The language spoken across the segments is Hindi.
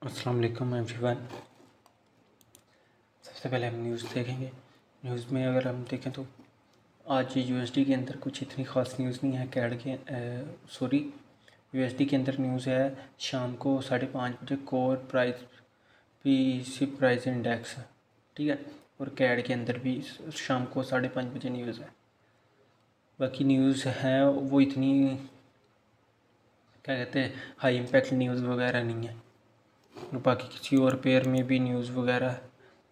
अस्सलाम वालेकुम एवरीवन। सबसे पहले हम न्यूज़ देखेंगे। न्यूज़ में अगर हम देखें तो आज यूएसडी के अंदर कुछ इतनी ख़ास न्यूज़ नहीं है। कैड के यूएसडी के अंदर न्यूज़ है शाम को 5:30 बजे core price PC price index, ठीक है। और कैड के अंदर भी शाम को 5:30 बजे न्यूज़ है। बाकी न्यूज़ है वो इतनी क्या कहते हैं हाई इम्पैक्ट न्यूज़ वगैरह नहीं है। बाकी किसी और पेयर में भी न्यूज़ वगैरह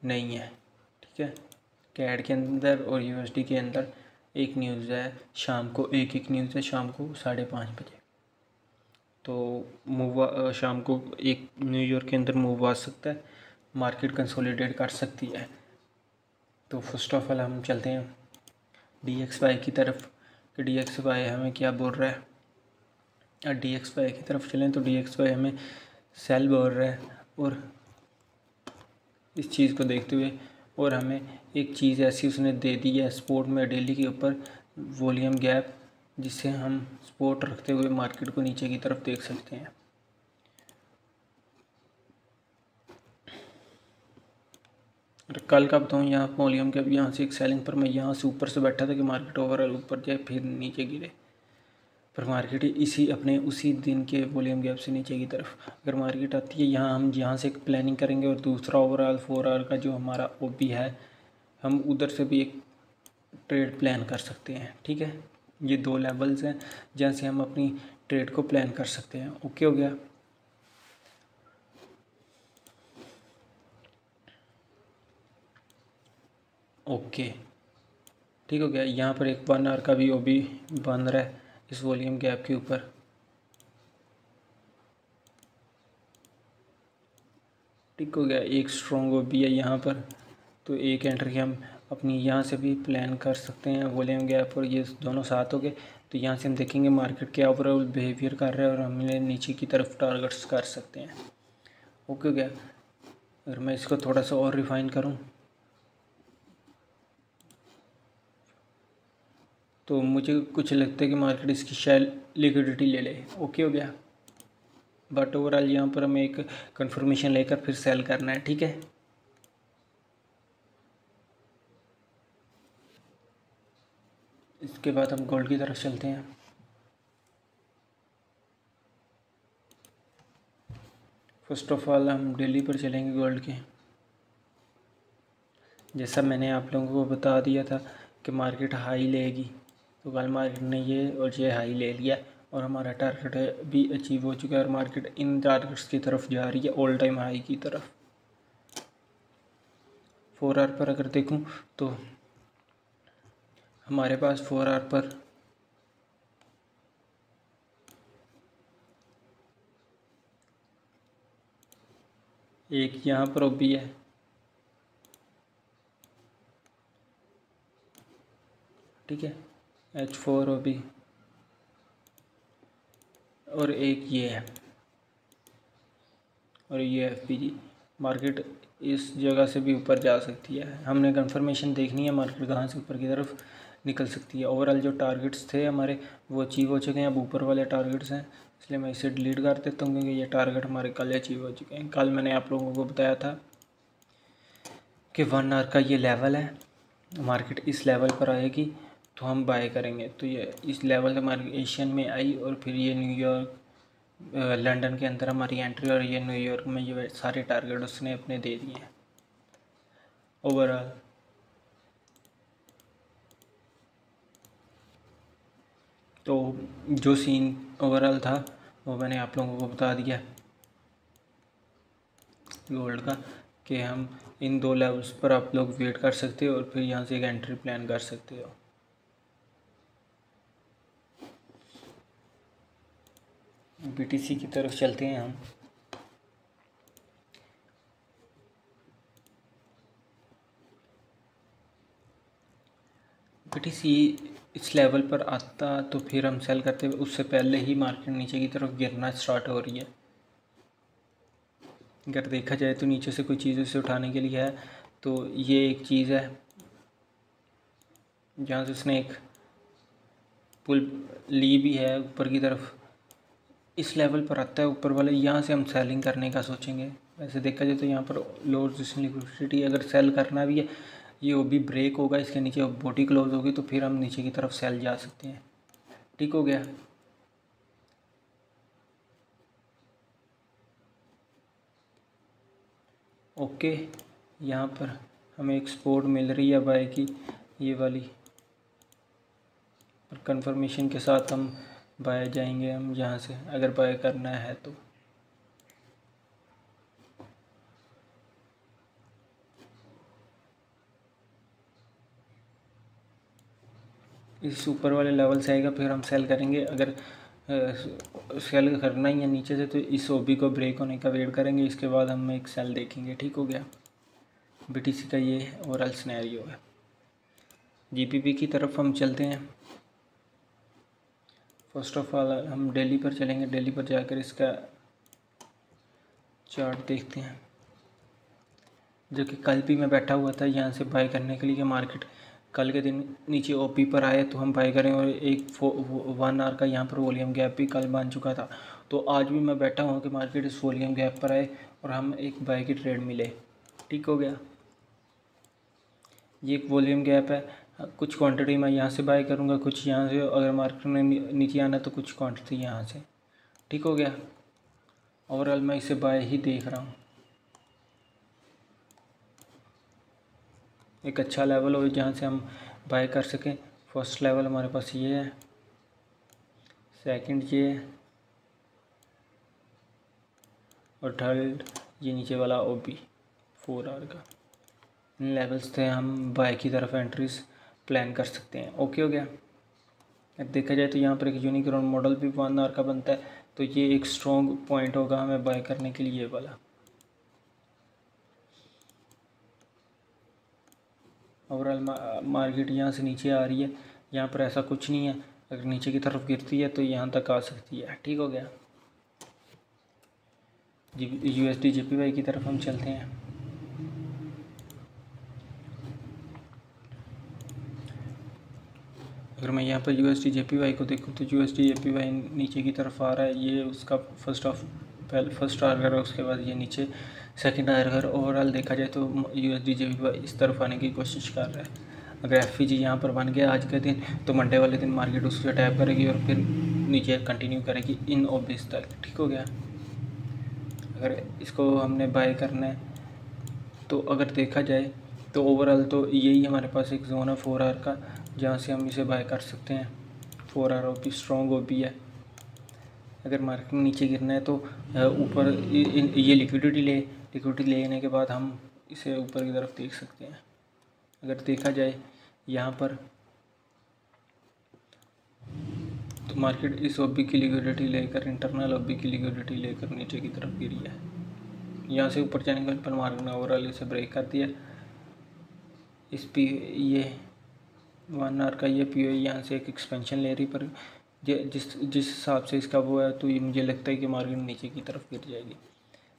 नहीं है, ठीक है। कैड के अंदर और यूएसडी के अंदर एक न्यूज़ है शाम को, एक न्यूज़ है शाम को 5:30 बजे। तो शाम को एक न्यूयॉर्क के अंदर मूव आ सकता है, मार्केट कंसोलिडेट कर सकती है। तो फर्स्ट ऑफ ऑल हम चलते हैं DXY की तरफ कि DXY हमें क्या बोल रहा है। DXY की तरफ चलें तो DXY हमें सेल बोल रहा है। और इस चीज़ को देखते हुए और हमें एक चीज़ ऐसी उसने दे दी है सपोर्ट में डेली के ऊपर वॉल्यूम गैप, जिससे हम सपोर्ट रखते हुए मार्केट को नीचे की तरफ देख सकते हैं। और कल का बताऊँ यहाँ वॉल्यूम गैप यहाँ से एक सेलिंग पर मैं यहाँ से ऊपर से बैठा था कि मार्केट ओवरऑल ऊपर जाए फिर नीचे गिरे, पर मार्केट उसी दिन के वॉल्यूम गैप से नीचे की तरफ अगर मार्केट आती है यहाँ हम यहाँ से एक प्लानिंग करेंगे और दूसरा ओवरऑल 4 आवर का जो हमारा ओपी है हम उधर से भी एक ट्रेड प्लान कर सकते हैं, ठीक है। ये 2 लेवल्स हैं जहाँ से हम अपनी ट्रेड को प्लान कर सकते हैं। ओके हो गया। ओके ठीक हो गया। यहाँ पर एक 1 आवर का भी ओबी बन रहा है इस वॉल्यूम गैप के ऊपर, ठीक हो गया। एक स्ट्रॉन्ग ओबी है यहाँ पर, तो एक एंट्री हम अपनी यहाँ से भी प्लान कर सकते हैं। वॉल्यूम गैप और ये दोनों साथ हो गए तो यहाँ से हम देखेंगे मार्केट क्या ओवरऑल बिहेवियर कर रहा है और हमने नीचे की तरफ टारगेट्स कर सकते हैं। ओके हो गया। अगर मैं इसको थोड़ा सा और रिफाइन करूँ तो मुझे कुछ लगता है कि मार्केट इसकी शायद लिक्विडिटी ले ले। ओके हो गया। बट ओवरऑल यहाँ पर हमें एक कंफर्मेशन लेकर फिर सेल करना है, ठीक है। इसके बाद हम गोल्ड की तरफ चलते हैं। फर्स्ट ऑफ ऑल हम डेली पर चलेंगे गोल्ड के। जैसा मैंने आप लोगों को बता दिया था कि मार्केट हाई लेगी, तो कल मार्केट ने ये और ये हाई ले लिया और हमारा टारगेट भी अचीव हो चुका है और मार्केट इन टारगेट्स की तरफ जा रही है, ऑल टाइम हाई की तरफ। 4 आवर पर अगर देखूं तो हमारे पास 4 आवर पर एक यहाँ पर ओबी है, ठीक है, H4 ओबी, और एक ये है और ये FPG। मार्केट इस जगह से भी ऊपर जा सकती है। हमने कंफर्मेशन देखनी है मार्केट कहाँ से ऊपर की तरफ निकल सकती है। ओवरऑल जो टारगेट्स थे हमारे वो अचीव हो चुके हैं। अब ऊपर वाले टारगेट्स हैं, इसलिए मैं इसे डिलीट कर देता हूँ क्योंकि ये टारगेट हमारे कल अचीव हो चुके हैं। कल मैंने आप लोगों को बताया था कि 1 आवर का ये लेवल है, मार्केट इस लेवल पर आएगी तो हम बाय करेंगे। तो ये इस लेवल से मार्केट एशियन में आई और फिर ये न्यूयॉर्क लंदन के अंदर हमारी एंट्री और ये न्यूयॉर्क में ये सारे टारगेट उसने अपने दे दिए हैं ओवरऑल। तो जो सीन ओवरऑल था वो मैंने आप लोगों को बता दिया गोल्ड का कि हम इन 2 लेवल्स पर आप लोग वेट कर सकते हो और फिर यहाँ से एक एंट्री प्लान कर सकते हो। BTC की तरफ चलते हैं हम। BTC इस लेवल पर आता तो फिर हम सेल करते हुए उससे पहले ही मार्केट नीचे की तरफ गिरना स्टार्ट हो रही है। अगर देखा जाए तो नीचे से कोई चीज़ उसे उठाने के लिए है, तो ये एक चीज़ है जहाँ से उसने एक पुल ली भी है ऊपर की तरफ। इस लेवल पर आता है ऊपर वाले, यहाँ से हम सेलिंग करने का सोचेंगे। वैसे देखा जाए तो यहाँ पर लो रेजिस्टेंस लिक्विडिटी, अगर सेल करना भी है, ये वो भी ब्रेक होगा, इसके नीचे बॉडी क्लोज होगी, तो फिर हम नीचे की तरफ सेल जा सकते हैं। ठीक हो गया। ओके, यहाँ पर हमें एक सपोर्ट मिल रही है बाय की, ये वाली, और कंफर्मेशन के साथ हम बाय जाएंगे हम यहाँ से, अगर बाय करना है तो। इस ऊपर वाले लेवल से आएगा, फिर हम सेल करेंगे। अगर सेल करना ही है नीचे से, तो इस ओबी को ब्रेक होने का वेट करेंगे, इसके बाद हम एक सेल देखेंगे। ठीक हो गया। बीटीसी का ये ओवरऑल सिनेरियो है। जीपीपी की तरफ हम चलते हैं। फर्स्ट ऑफ ऑल हम डेली पर चलेंगे, डेली पर जाकर इसका चार्ट देखते हैं, जो कि कल भी मैं बैठा हुआ था यहाँ से बाय करने के लिए, कि मार्केट कल के दिन नीचे ओपी पर आए तो हम बाय करें, और एक 1 आवर का यहाँ पर वॉल्यूम गैप भी कल बन चुका था। तो आज भी मैं बैठा हूँ कि मार्केट इस वॉल्यूम गैप पर आए और हम एक बाय की ट्रेड मिले। ठीक हो गया। ये एक वॉल्यूम गैप है, कुछ क्वांटिटी मैं यहाँ से बाय करूँगा, कुछ यहाँ से, अगर मार्केट में नीचे आना तो कुछ क्वांटिटी यहाँ से। ठीक हो गया। ओवरऑल मैं इसे बाय ही देख रहा हूँ। एक अच्छा लेवल हो जहाँ से हम बाय कर सकें। फर्स्ट लेवल हमारे पास ये है, सेकंड ये है, और थर्ड ये नीचे वाला ओबी 4 आवर का। इन लेवल्स से हम बाय की तरफ एंट्रीज प्लान कर सकते हैं। ओके हो गया। अब देखा जाए तो यहाँ पर एक यूनिक्रॉन मॉडल भी 1 आवर का बनता है, तो ये एक स्ट्रॉन्ग पॉइंट होगा हमें बाय करने के लिए, ये वाला। ओवरऑल मार्केट यहाँ से नीचे आ रही है, यहाँ पर ऐसा कुछ नहीं है, अगर नीचे की तरफ गिरती है तो यहाँ तक आ सकती है। ठीक हो गया। USD JPY की तरफ हम चलते हैं। अगर मैं यहाँ पर USD JPY को देखूँ तो USD JPY नीचे की तरफ आ रहा है, ये उसका फर्स्ट टारगेट है, उसके बाद ये नीचे सेकंड टारगेट। ओवरऑल देखा जाए तो USD JPY इस तरफ आने की कोशिश कर रहा है। अगर FVG यहाँ पर बन गया आज के दिन, तो मंडे वाले दिन मार्केट उससे टैप करेगी और फिर नीचे कंटिन्यू करेगी इन ऑब्वियस तक। ठीक हो गया। अगर इसको हमने बाय करना है तो अगर देखा जाए तो ओवरऑल तो यही हमारे पास एक जोन है 4 आवर का, जहाँ से हम इसे बाय कर सकते हैं। 4 आवर ओपी स्ट्रॉन्ग ओपी है। अगर मार्केट नीचे गिरना है तो ऊपर ये लिक्विडिटी लेने के बाद हम इसे ऊपर की तरफ देख सकते हैं। अगर देखा जाए यहाँ पर तो मार्केट इस ओबी की लिक्विडिटी लेकर, इंटरनल ओबी की लिक्विडिटी लेकर नीचे की तरफ गिरी है। यहाँ से ऊपर जाने पर मार्केट ने ओवरऑल इसे ब्रेक कर दिया। इस ये 1 आवर का ये PO यहाँ से एक एक्सपेंशन ले रही, पर जिस हिसाब से इसका वो है, तो ये मुझे लगता है कि मार्केट नीचे की तरफ गिर जाएगी।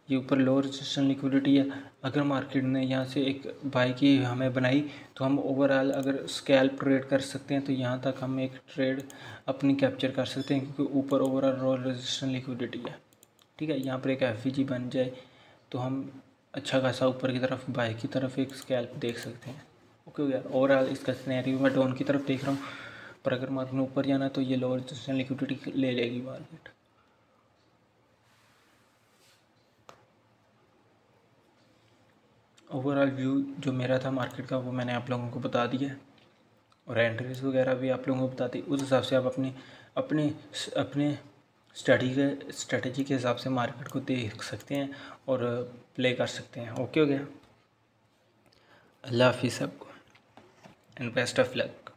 ये ऊपर लो रेजिस्टेंस लिक्विडिटी है। अगर मार्केट ने यहाँ से एक बाय की हमें बनाई, तो हम ओवरऑल अगर स्कैल्प ट्रेड कर सकते हैं, तो यहाँ तक हम एक ट्रेड अपनी कैप्चर कर सकते हैं, क्योंकि ऊपर ओवरऑल लो रेजिस्टेंस लिक्विडिटी है। ठीक है। यहाँ पर एक FVG बन जाए तो हम अच्छा खासा ऊपर की तरफ बाय की तरफ एक स्कैल्प देख सकते हैं। ओके हो गया। ओवरऑल इसका सिनेरियो मैं डाउन की तरफ देख रहा हूँ, पर अगर मार्केट ने ऊपर जाना है तो ये लो रेजिस्टेंस लिक्विडिटी ले लेगी मार्केट। ओवरऑल व्यू जो मेरा था मार्केट का, वो मैंने आप लोगों को बता दिया है, और एंट्रीज वगैरह भी आप लोगों को बता दी। उस हिसाब से आप अपने स्ट्रेटजी के हिसाब से मार्केट को देख सकते हैं और प्ले कर सकते हैं। ओके हो गया। अल्लाह हाफिज़ सबको, एंड बेस्ट ऑफ लक।